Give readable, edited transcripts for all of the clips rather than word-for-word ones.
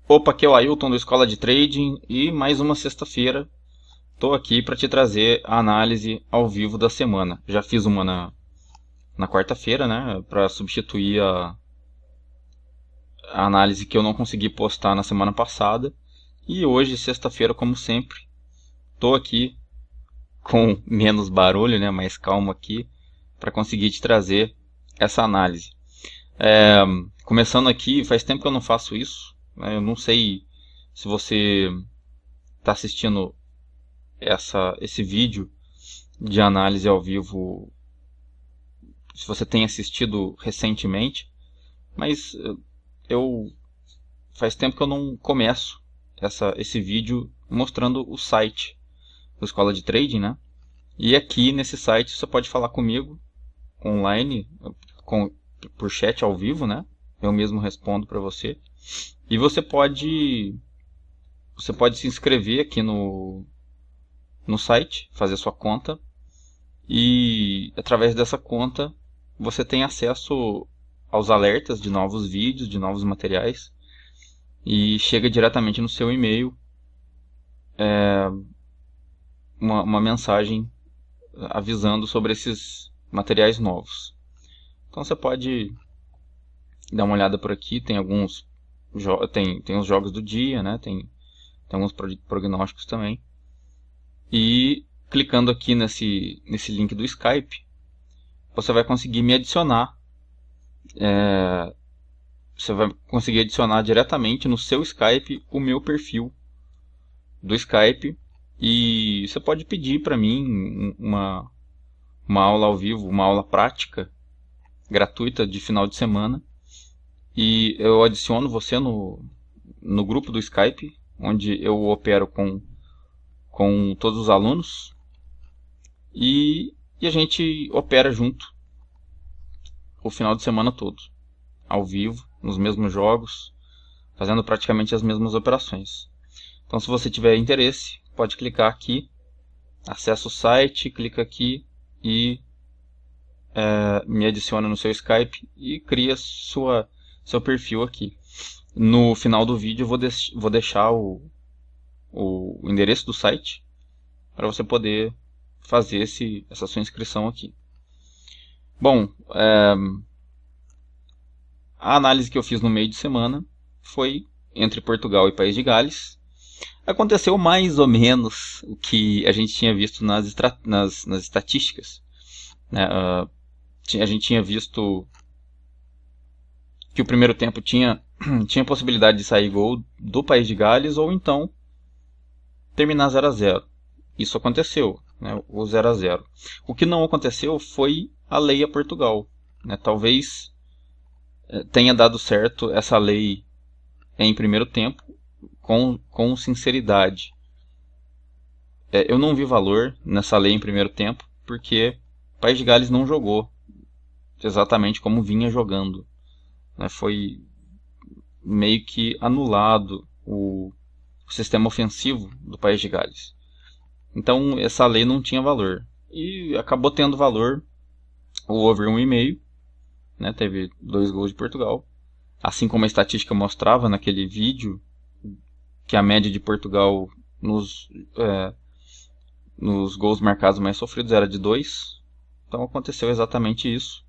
Opa, aqui é o Ailton do Escola de Trading e mais uma sexta-feira estou aqui para te trazer a análise ao vivo da semana. Já fiz uma na quarta-feira, né, para substituir a análise que eu não consegui postar na semana passada. E hoje, sexta-feira, como sempre, estou aqui com menos barulho, né, mais calmo aqui, para conseguir te trazer essa análise. É, Começando aqui, faz tempo que eu não faço isso, né, eu não sei se você está assistindo esse vídeo de análise ao vivo, se você tem assistido recentemente, mas eu faz tempo que eu não começo esse vídeo mostrando o site da Escola de Trading, né? E aqui nesse site você pode falar comigo online, com, por chat ao vivo, né? Eu mesmo respondo para você. E você pode se inscrever aqui no site, fazer sua conta. E através dessa conta você tem acesso aos alertas de novos vídeos, de novos materiais. E chega diretamente no seu e-mail uma mensagem avisando sobre esses materiais novos. Então você pode dar uma olhada por aqui, tem alguns tem os jogos do dia, né? Tem alguns prognósticos também. E clicando aqui nesse link do Skype, você vai conseguir me adicionar. Você vai conseguir adicionar diretamente no seu Skype o meu perfil do Skype. E você pode pedir para mim uma aula ao vivo, uma aula prática, gratuita de final de semana. E eu adiciono você no grupo do Skype, onde eu opero com todos os alunos. E a gente opera junto o final de semana todo, ao vivo, nos mesmos jogos, fazendo praticamente as mesmas operações. Então, se você tiver interesse, pode clicar aqui, acessa o site, clica aqui e me adiciona no seu Skype e cria seu perfil aqui. No final do vídeo eu vou deixar o endereço do site para você poder fazer essa sua inscrição aqui. Bom, a análise que eu fiz no meio de semana foi entre Portugal e País de Gales. Aconteceu mais ou menos o que a gente tinha visto nas estatísticas. Né? A gente tinha visto que o primeiro tempo tinha possibilidade de sair gol do País de Gales ou então terminar 0 a 0. Isso aconteceu, né? O 0 a 0. O que não aconteceu foi a lei a Portugal. Né? Talvez tenha dado certo essa lei em primeiro tempo, com sinceridade. Eu não vi valor nessa lei em primeiro tempo, porque o País de Gales não jogou exatamente como vinha jogando. Né? Foi meio que anulado o sistema ofensivo do País de Gales. Então essa lei não tinha valor. E acabou tendo valor o over 1,5. Né? Teve 2 gols de Portugal. Assim como a estatística mostrava naquele vídeo, que a média de Portugal nos gols marcados mais sofridos era de 2. Então aconteceu exatamente isso.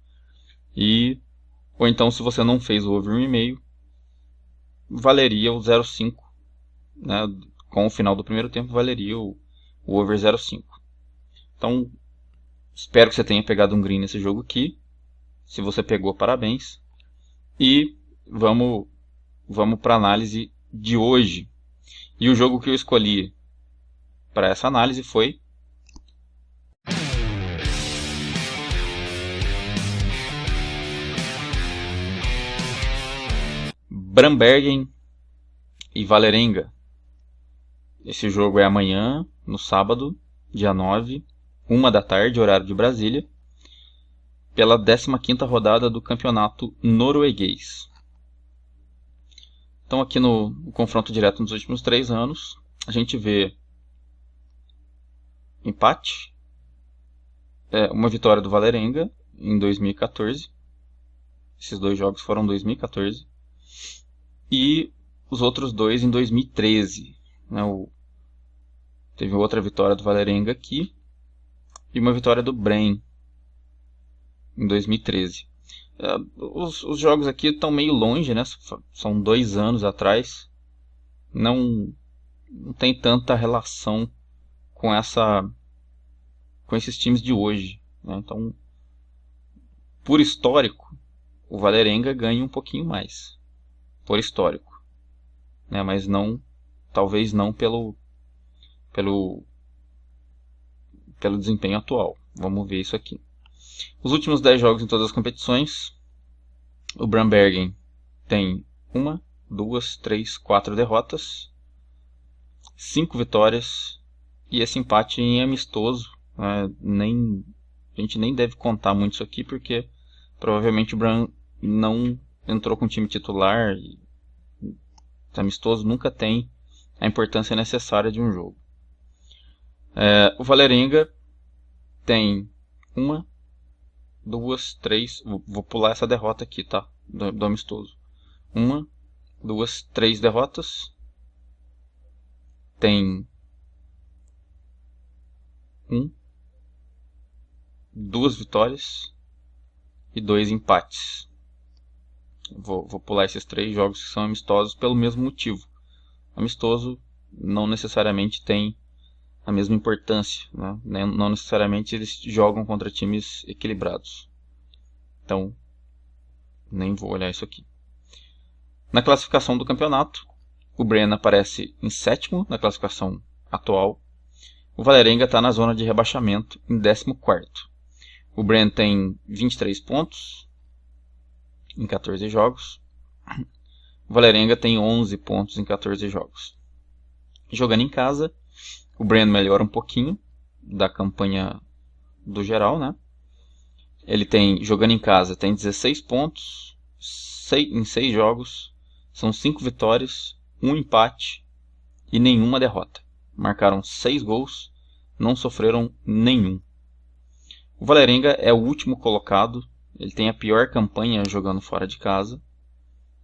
Ou então, se você não fez o over 1,5, valeria o 0,5. Né? Com o final do primeiro tempo, valeria o over 0,5. Então, espero que você tenha pegado um green nesse jogo aqui. Se você pegou, parabéns. E vamos para a análise de hoje. E o jogo que eu escolhi para essa análise foi Brambergen e Vålerenga. Esse jogo é amanhã, no sábado, dia 9, 1 da tarde, horário de Brasília, pela 15ª rodada do campeonato norueguês. Então aqui no confronto direto nos últimos 3 anos, a gente vê empate, uma vitória do Vålerenga em 2014. Esses 2 jogos foram em 2014. E os outros dois em 2013. Né? Teve outra vitória do Vålerenga aqui e uma vitória do Bremen em 2013. Os jogos aqui estão meio longe, né? São 2 anos atrás. Não tem tanta relação com esses times de hoje, né? Então, por histórico, o Vålerenga ganha um pouquinho mais, por histórico, né? Mas talvez não pelo desempenho atual. Vamos ver isso aqui. Os últimos 10 jogos em todas as competições, o Brambergen tem 1, 2, 3, 4 derrotas, 5 vitórias e esse empate em amistoso. A gente nem deve contar muito isso aqui, porque provavelmente o Bram não entrou com o time titular. Amistoso nunca tem a importância necessária de um jogo. O Vålerenga tem 1, 2, 3. Vou pular essa derrota aqui, tá? Do amistoso. 1, 2, 3 derrotas. Tem 2 vitórias e 2 empates. Vou pular esses 3 jogos que são amistosos pelo mesmo motivo. Amistoso não necessariamente tem a mesma importância, né? Não necessariamente eles jogam contra times equilibrados. Então, nem vou olhar isso aqui. Na classificação do campeonato, o Bremen aparece em 7º na classificação atual. O Vålerenga está na zona de rebaixamento em 14º. O Bremen tem 23 pontos em 14 jogos. O Vålerenga tem 11 pontos em 14 jogos. Jogando em casa, o Bremen melhora um pouquinho da campanha do geral, né? Ele jogando em casa, tem 16 pontos em 6 jogos. São 5 vitórias, 1 empate e nenhuma derrota. Marcaram 6 gols, não sofreram nenhum. O Vålerenga é o último colocado. Ele tem a pior campanha jogando fora de casa.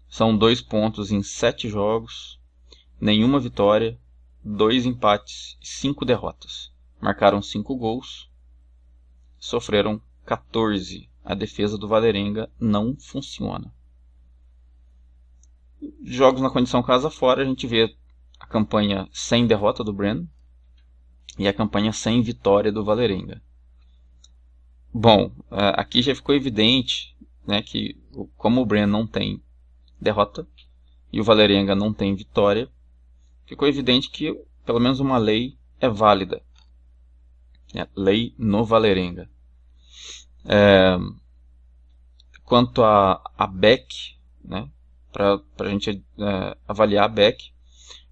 São 2 pontos em 7 jogos, nenhuma vitória, 2 empates e 5 derrotas. Marcaram 5 gols, sofreram 14. A defesa do Vålerenga não funciona. Jogos na condição casa fora, a gente vê a campanha sem derrota do Bremen e a campanha sem vitória do Vålerenga. Bom, aqui já ficou evidente, né, que como o Bremen não tem derrota e o Vålerenga não tem vitória, ficou evidente que pelo menos uma lei é válida. Lei no Vålerenga. Quanto a Beck, né, para a gente avaliar a Beck,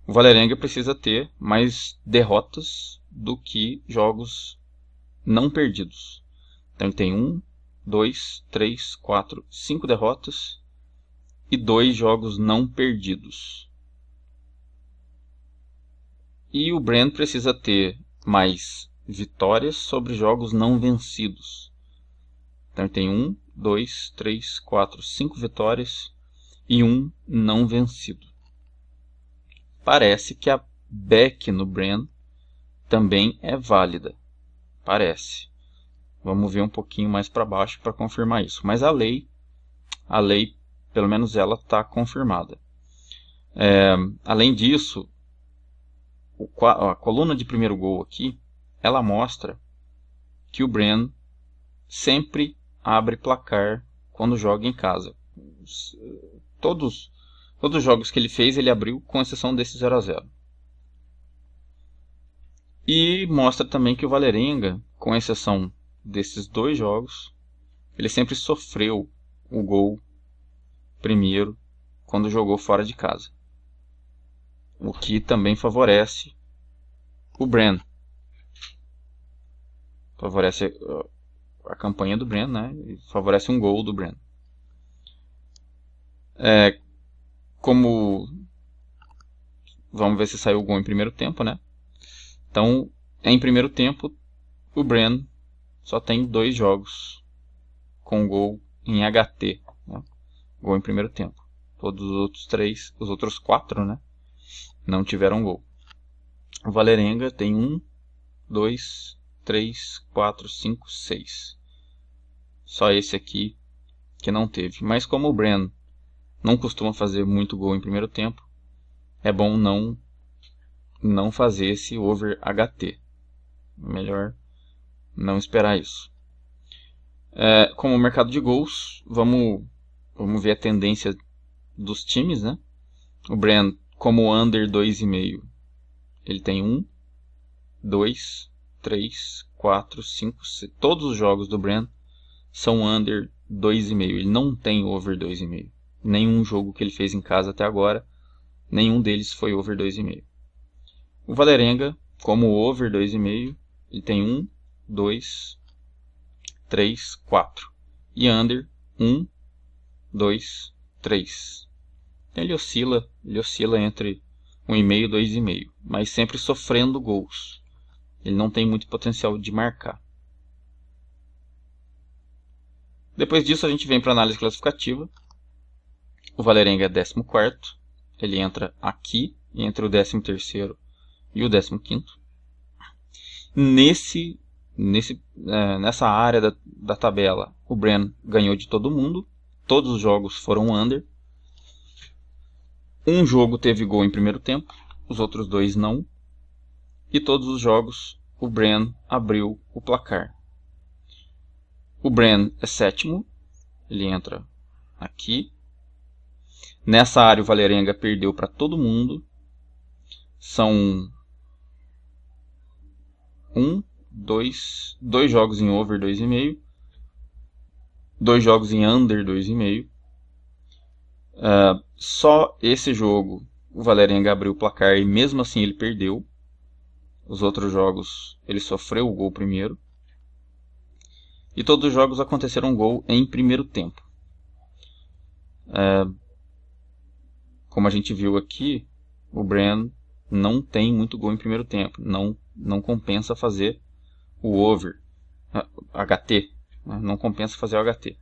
o Vålerenga precisa ter mais derrotas do que jogos não perdidos. Então ele tem 1, 2, 3, 4, 5 derrotas e 2 jogos não perdidos. E o Bremen precisa ter mais vitórias sobre jogos não vencidos. Então ele tem 1, 2, 3, 4, 5 vitórias e 1 não vencido. Parece que a Beck no Bremen também é válida. Parece. Vamos ver um pouquinho mais para baixo para confirmar isso. Mas a lei, pelo menos ela está confirmada. Além disso, a coluna de primeiro gol aqui, ela mostra que o Bremen sempre abre placar quando joga em casa. Todos os jogos que ele fez, ele abriu, com exceção desse 0-0. E mostra também que o Vålerenga, com exceção desses 2 jogos, ele sempre sofreu o gol primeiro quando jogou fora de casa. O que também favorece o Bremen. Favorece a campanha do Bremen, né? E favorece um gol do Bremen. Vamos ver se saiu o gol em primeiro tempo, né? Então, em primeiro tempo, o Bremen só tem 2 jogos com gol em HT, né? Gol em primeiro tempo. Todos os outros 4, né, não tiveram gol. O Vålerenga tem 1, 2, 3, 4, 5, 6. Só esse aqui que não teve. Mas como o Brann não costuma fazer muito gol em primeiro tempo, é bom não fazer esse over HT. Melhor não esperar isso. Como o mercado de gols, vamos ver a tendência dos times, né? O Brann, como under 2,5, ele tem 1, 2, 3, 4, 5, 6. Todos os jogos do Brann são under 2,5. Ele não tem over 2,5. Nenhum jogo que ele fez em casa até agora, nenhum deles foi over 2,5. O Vålerenga, como over 2,5, ele tem 1, 2, 3, 4. E under 1, 2, 3. Ele oscila entre 1,5 e 2,5, mas sempre sofrendo gols. Ele não tem muito potencial de marcar. Depois disso a gente vem para a análise classificativa. O Vålerenga é 14º. Ele entra aqui, entre o 13º e o 15º. Nessa área da tabela, o Brann ganhou de todo mundo. Todos os jogos foram under. Um jogo teve gol em primeiro tempo, os outros 2 não. E todos os jogos o Brann abriu o placar. O Brann é 7º, ele entra aqui. Nessa área o Vålerenga perdeu para todo mundo. São 2 jogos em over 2,5, 2 jogos em under 2,5. Só esse jogo o Vålerenga abriu o placar e mesmo assim ele perdeu. Os outros jogos ele sofreu o gol primeiro. E todos os jogos aconteceram gol em primeiro tempo. Como a gente viu aqui, o Brann não tem muito gol em primeiro tempo. Não compensa fazer o over, HT. Não compensa fazer o HT.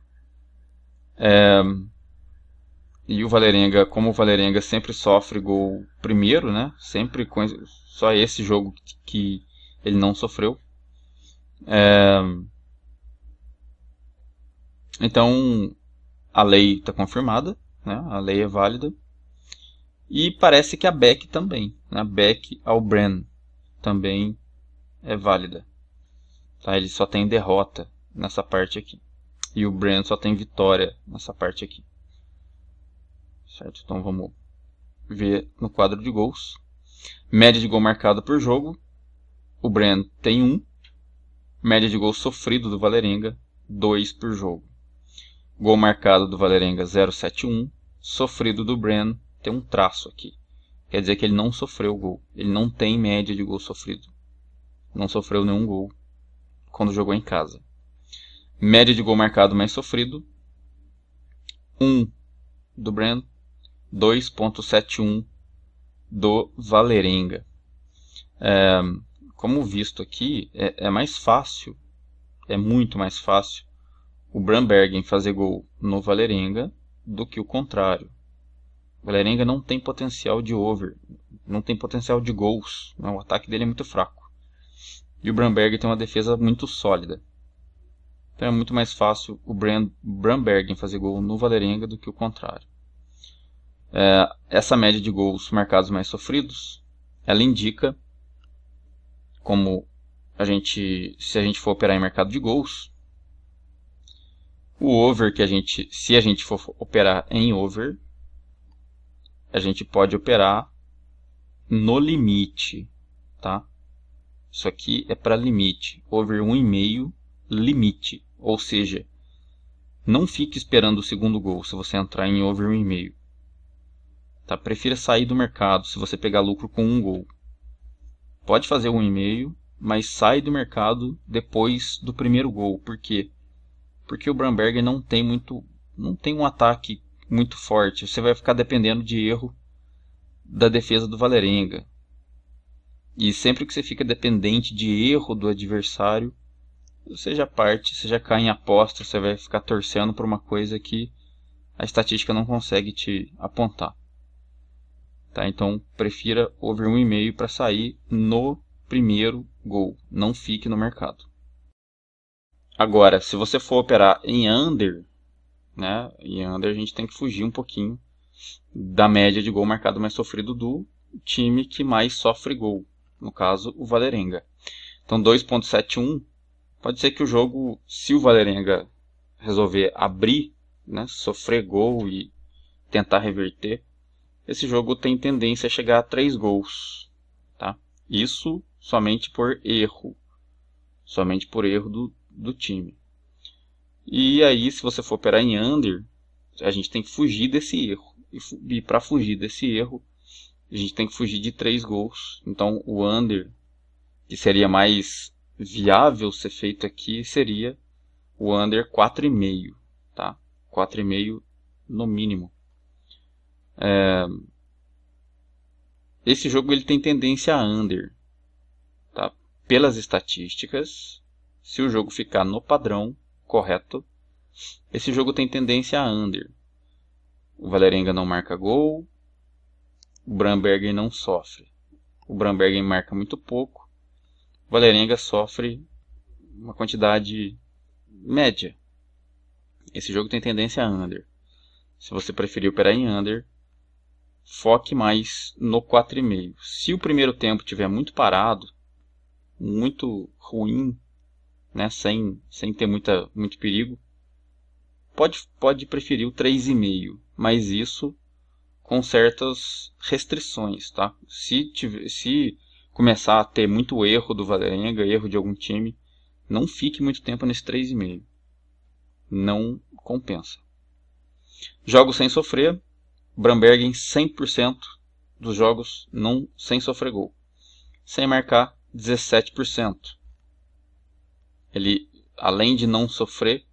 E o Vålerenga, como o Vålerenga sempre sofre gol primeiro, né? Sempre só esse jogo que ele não sofreu. Então a lei está confirmada, né? A lei é válida. E parece que a back também, né? A back ao Brann também é válida. Tá? Ele só tem derrota nessa parte aqui. E o Brann só tem vitória nessa parte aqui. Certo? Então vamos ver no quadro de gols. Média de gol marcado por jogo. O Brann tem 1. Média de gol sofrido do Vålerenga, 2 por jogo. Gol marcado do Vålerenga, 0,71. Sofrido do Brann, tem um traço aqui. Quer dizer que ele não sofreu gol. Ele não tem média de gol sofrido. Não sofreu nenhum gol quando jogou em casa. Média de gol marcado mais sofrido, 1 do Brann, 2,71 do Vålerenga. Como visto aqui, é mais fácil, é muito mais fácil o Brandbergen fazer gol no Vålerenga do que o contrário. O Vålerenga não tem potencial de over, não tem potencial de gols, né? O ataque dele é muito fraco. E o Brandbergen tem uma defesa muito sólida. Então é muito mais fácil o Brandbergen fazer gol no Vålerenga do que o contrário. Essa média de gols marcados mais sofridos, ela indica como se a gente for operar em mercado de gols, o over se a gente for operar em over, a gente pode operar no limite, tá? Isso aqui é para limite, over 1,5 limite, ou seja, não fique esperando o segundo gol se você entrar em over 1,5. Tá? Prefira sair do mercado se você pegar lucro com um gol. Pode fazer 1,5, mas sai do mercado depois do primeiro gol. Por quê? Porque o Brandberger não tem um ataque muito forte. Você vai ficar dependendo de erro da defesa do Vålerenga. E sempre que você fica dependente de erro do adversário, você já cai em aposta, você vai ficar torcendo por uma coisa que a estatística não consegue te apontar. Tá? Então, prefira over 1,5 para sair no primeiro gol. Não fique no mercado. Agora, se você for operar em under, né, em under a gente tem que fugir um pouquinho da média de gol marcado mais sofrido do time que mais sofre gol. No caso, o Vålerenga. Então, 2.71, pode ser que o jogo, se o Vålerenga resolver abrir, né, sofrer gol e tentar reverter, esse jogo tem tendência a chegar a 3 gols. Tá? Isso somente por erro. Somente por erro do time. E aí, se você for operar em under, a gente tem que fugir desse erro. E para fugir desse erro, a gente tem que fugir de 3 gols. Então, o under, que seria mais viável ser feito aqui, seria o under 4,5. Tá? 4,5 no mínimo. Esse jogo ele tem tendência a under. Tá? Pelas estatísticas, se o jogo ficar no padrão correto, esse jogo tem tendência a under. O Vålerenga não marca gol, o Brandbergen não sofre. O Brandbergen marca muito pouco, o Vålerenga sofre uma quantidade média. Esse jogo tem tendência a under. Se você preferir operar em under, foque mais no 4,5. Se o primeiro tempo estiver muito parado, muito ruim, né, sem ter muito perigo, pode preferir o 3,5, mas isso com certas restrições. Tá? Se começar a ter muito erro do Vålerenga, erro de algum time, não fique muito tempo nesse 3,5. Não compensa. Jogos sem sofrer, Brandbergen 100% dos jogos sem sofrer gol. Sem marcar, 17%. Ele, além de não sofrer,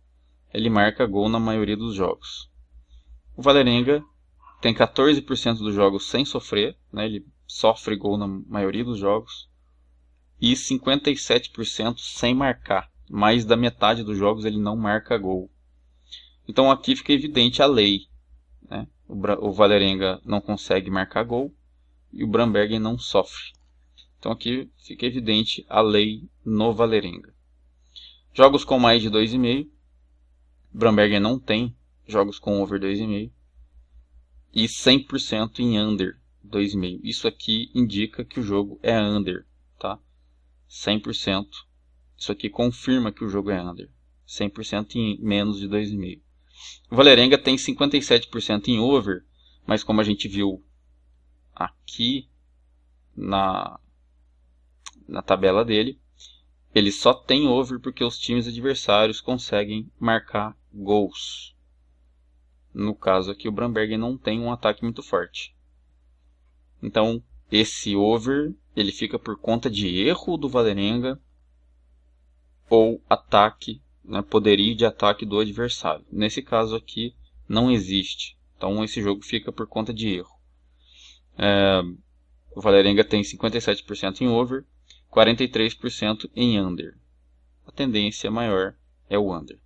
ele marca gol na maioria dos jogos. O Vålerenga tem 14% dos jogos sem sofrer, né? Ele sofre gol na maioria dos jogos. E 57% sem marcar. Mais da metade dos jogos ele não marca gol. Então aqui fica evidente a lei. Né? O Vålerenga não consegue marcar gol e o Brandbergen não sofre. Então aqui fica evidente a lei no Vålerenga. Jogos com mais de 2,5. Brandbergen não tem jogos com over 2,5. E 100% em under 2,5. Isso aqui indica que o jogo é under. Tá? 100%. Isso aqui confirma que o jogo é under. 100% em menos de 2,5. O Vålerenga tem 57% em over, mas como a gente viu aqui na tabela dele, ele só tem over porque os times adversários conseguem marcar gols. No caso aqui, o Brandbergen não tem um ataque muito forte. Então, esse over ele fica por conta de erro do Vålerenga ou ataque, né, poderio de ataque do adversário. Nesse caso aqui, não existe. Então, esse jogo fica por conta de erro. O Vålerenga tem 57% em over, 43% em under. A tendência maior é o under.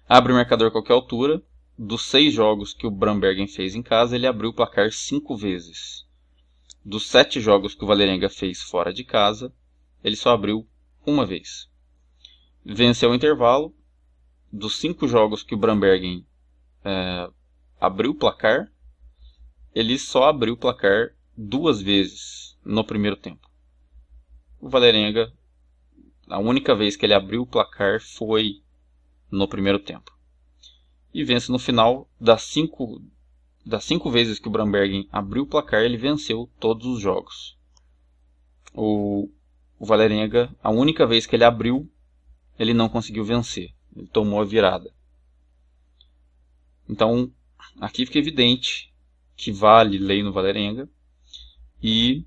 Abre o marcador a qualquer altura. Dos 6 jogos que o Brandbergen fez em casa, ele abriu o placar 5 vezes. Dos 7 jogos que o Vålerenga fez fora de casa, ele só abriu uma vez. Venceu o intervalo. Dos 5 jogos que o Brandbergen abriu o placar, ele só abriu o placar 2 vezes no primeiro tempo. O Vålerenga, a única vez que ele abriu o placar foi no primeiro tempo. E vence no final das 5 vezes que o Brandbergen abriu o placar, ele venceu todos os jogos. O Vålerenga, a única vez que ele abriu, ele não conseguiu vencer. Ele tomou a virada. Então, aqui fica evidente que vale lei no Vålerenga e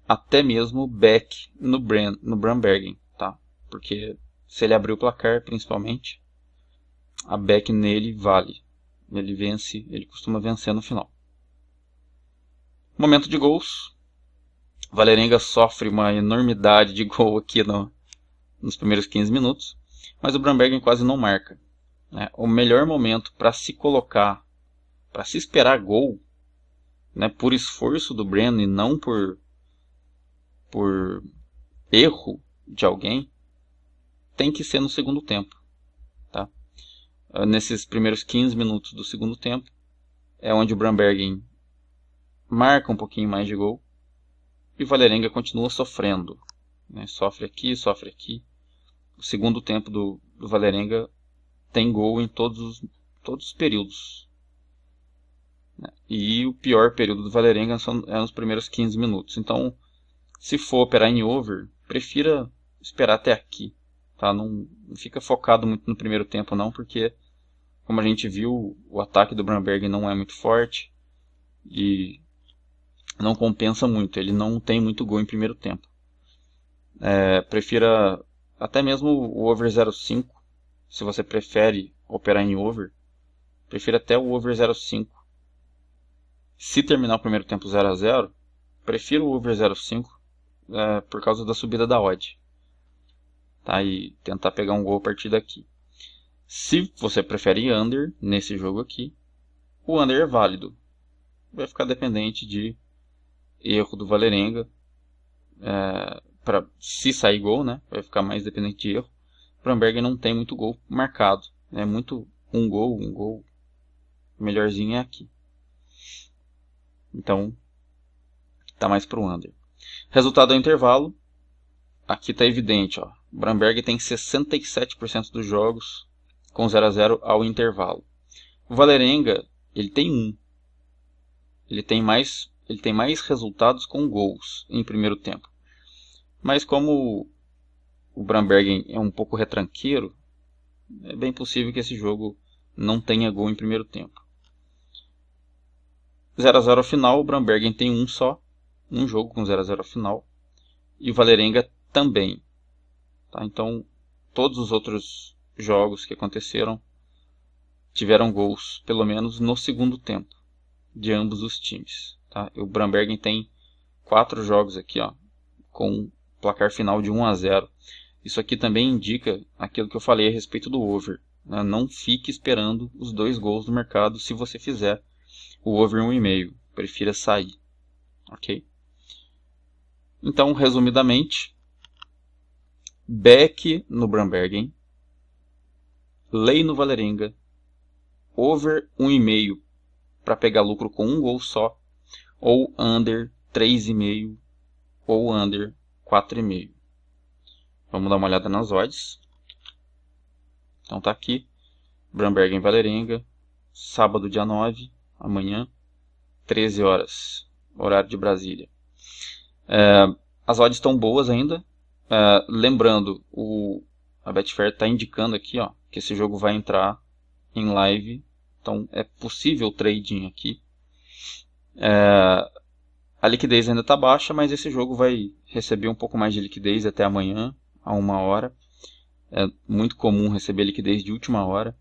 até mesmo back no Brandbergen, tá? Porque se ele abrir o placar, principalmente, a back nele vale. Ele costuma vencer no final. Momento de gols. Vålerenga sofre uma enormidade de gol aqui nos primeiros 15 minutos, mas o Brandbergen quase não marca. né? O melhor momento para se colocar, para se esperar gol, né, por esforço do Breno e não por erro de alguém, tem que ser no segundo tempo. Tá? Nesses primeiros 15 minutos do segundo tempo, é onde o Brambergen marca um pouquinho mais de gol e o Vålerenga continua sofrendo, né? Sofre aqui, sofre aqui. O segundo tempo do Vålerenga tem gol em todos os períodos, né? E o pior período do Vålerenga é nos primeiros 15 minutos. Então, se for operar em over, prefira esperar até aqui. Tá? Não fica focado muito no primeiro tempo não, porque, como a gente viu, o ataque do Brambergen não é muito forte e não compensa muito. Ele não tem muito gol em primeiro tempo. Prefira até mesmo o over 0,5. Se você prefere operar em over, prefira até o over 0,5. Se terminar o primeiro tempo 0-0, prefiro o over 0,5 por causa da subida da odd. Tá? E tentar pegar um gol a partir daqui. Se você prefere under nesse jogo aqui, o under é válido. Vai ficar dependente de erro do Vålerenga. Se sair gol, né, vai ficar mais dependente de erro. O Brambergen não tem muito gol marcado. É muito um gol. O melhorzinho é aqui. Então, tá mais pro under. Resultado ao intervalo. Aqui está evidente. Ó. O Brambergen tem 67% dos jogos com 0-0 ao intervalo. O Vålerenga, ele tem 1. Ele tem mais resultados com gols em primeiro tempo. Mas como o Brambergen é um pouco retranqueiro, é bem possível que esse jogo não tenha gol em primeiro tempo. 0-0 ao final, o Brambergen tem um só. Um jogo com 0-0 ao final. E o Vålerenga também. Tá? Então, todos os outros jogos que aconteceram tiveram gols, pelo menos no segundo tempo, de ambos os times. Tá? O Brambergen tem 4 jogos aqui, ó, com placar final de 1-0. Isso aqui também indica aquilo que eu falei a respeito do over. Né? Não fique esperando os 2 gols do mercado se você fizer o over 1,5. Prefira sair. Ok? Então, resumidamente, back no Brambergen, lay no Vålerenga, over 1,5 para pegar lucro com um gol só, ou under 3,5 ou under 4,5. Vamos dar uma olhada nas odds. Então tá aqui, Brambergen Vålerenga, sábado dia 9, amanhã, 13 horas, horário de Brasília. As odds estão boas ainda. Lembrando, a Betfair está indicando aqui, ó, que esse jogo vai entrar em live. Então é possível trading aqui. A liquidez ainda está baixa, mas esse jogo vai receber um pouco mais de liquidez até amanhã, a 1 hora. É muito comum receber liquidez de última hora.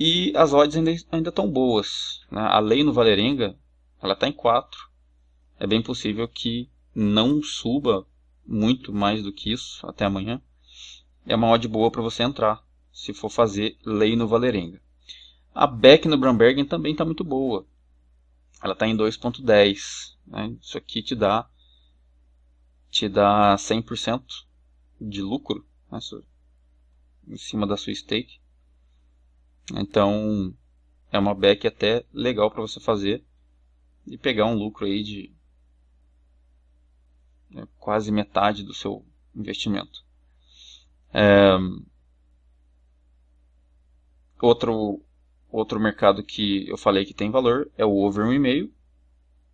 E as odds ainda estão boas. Né? A lei no Vålerenga está em 4. É bem possível que não suba muito mais do que isso até amanhã. É uma odd boa para você entrar, se for fazer lei no Vålerenga. A back no Brambergen também está muito boa. Ela está em 2,10. Né? Isso aqui te dá 100% de lucro, né? Em cima da sua stake. Então, é uma back até legal para você fazer e pegar um lucro aí de quase metade do seu investimento. Outro mercado que eu falei que tem valor é o over 1,5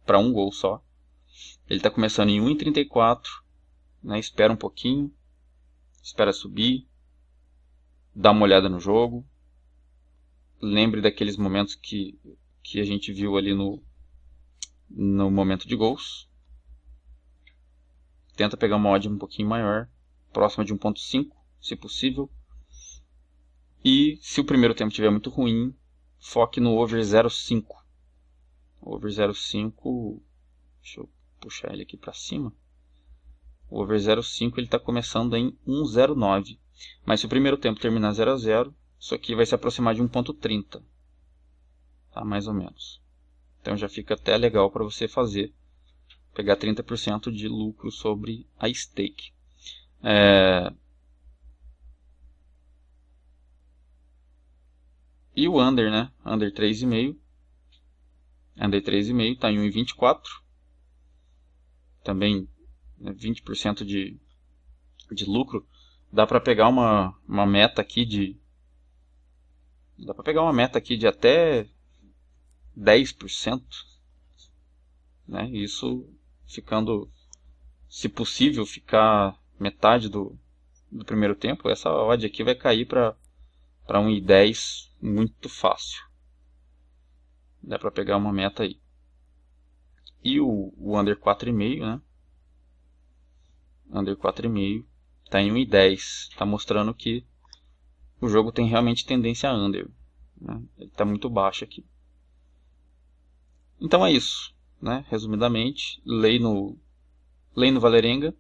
para um gol só. Ele está começando em 1,34, né? Espera um pouquinho, espera subir, dá uma olhada no jogo. Lembre daqueles momentos que a gente viu ali no momento de gols. Tenta pegar uma odd um pouquinho maior, próxima de 1,5, se possível. E se o primeiro tempo estiver muito ruim, foque no over 0,5. O over 0,5, deixa eu puxar ele aqui para cima. O over 0,5 ele está começando em 1,09. Mas se o primeiro tempo terminar 0-0, isso aqui vai se aproximar de 1,30, tá? Mais ou menos. Então já fica até legal para você fazer, pegar 30% de lucro sobre a stake. E o under, né? Under 3,5. Under 3,5 está em 1,24. Também 20% de lucro. Dá para pegar uma meta aqui de até 10%, né? Isso ficando, se possível, ficar metade do primeiro tempo, essa odd aqui vai cair para 1,10 muito fácil. Dá para pegar uma meta aí. E o under 4,5, né? Under 4,5 está em 1,10. Está mostrando que o jogo tem realmente tendência a under, né? Ele está muito baixo aqui. Então é isso, né? Resumidamente, lei no Valerenga,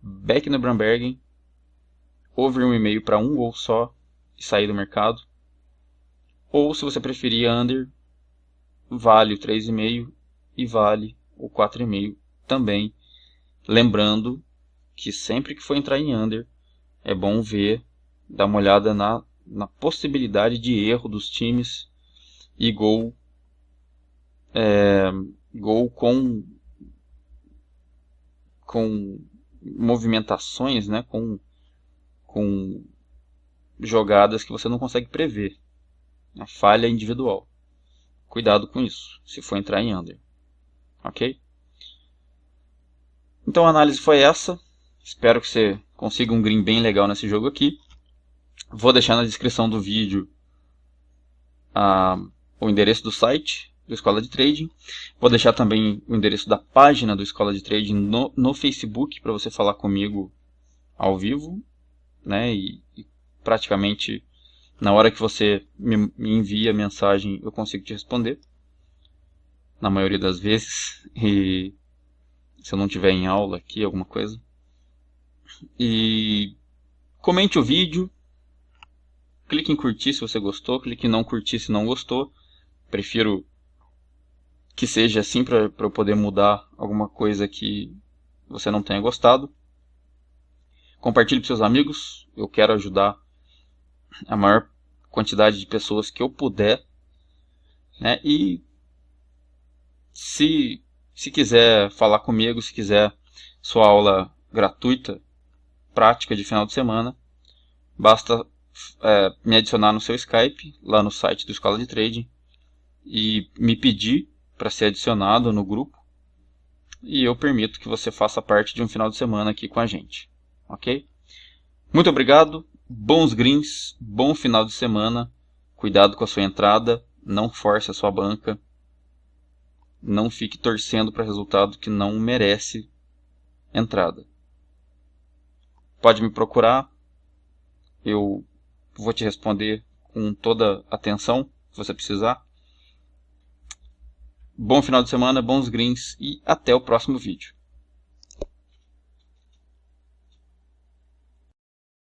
back no Brambergen, over 1,5 para um gol só e sair do mercado. Ou, se você preferir under, vale o 3,5 e vale o 4,5 também. Lembrando que sempre que for entrar em under, é bom ver, dar uma olhada na possibilidade de erro dos times e gol com movimentações, né? Com jogadas que você não consegue prever. A falha individual. Cuidado com isso, se for entrar em under. Ok? Então a análise foi essa. Espero que você consiga um green bem legal nesse jogo aqui. Vou deixar na descrição do vídeo o endereço do site do Escola de Trading. Vou deixar também o endereço da página do Escola de Trading no Facebook para você falar comigo ao vivo, né? E praticamente na hora que você me envia a mensagem eu consigo te responder, na maioria das vezes, e se eu não tiver em aula aqui, alguma coisa. E comente o vídeo, clique em curtir se você gostou, clique em não curtir se não gostou. Prefiro que seja assim para eu poder mudar alguma coisa que você não tenha gostado. Compartilhe com seus amigos, eu quero ajudar a maior quantidade de pessoas que eu puder, né? E se quiser falar comigo, se quiser sua aula gratuita, prática de final de semana, basta me adicionar no seu Skype, lá no site do Escola de Trading, e me pedir para ser adicionado no grupo, e eu permito que você faça parte de um final de semana aqui com a gente, ok? Muito obrigado, bons greens, bom final de semana, cuidado com a sua entrada, não force a sua banca, não fique torcendo para resultado que não merece entrada. Pode me procurar, eu vou te responder com toda atenção, se você precisar. Bom final de semana, bons greens e até o próximo vídeo.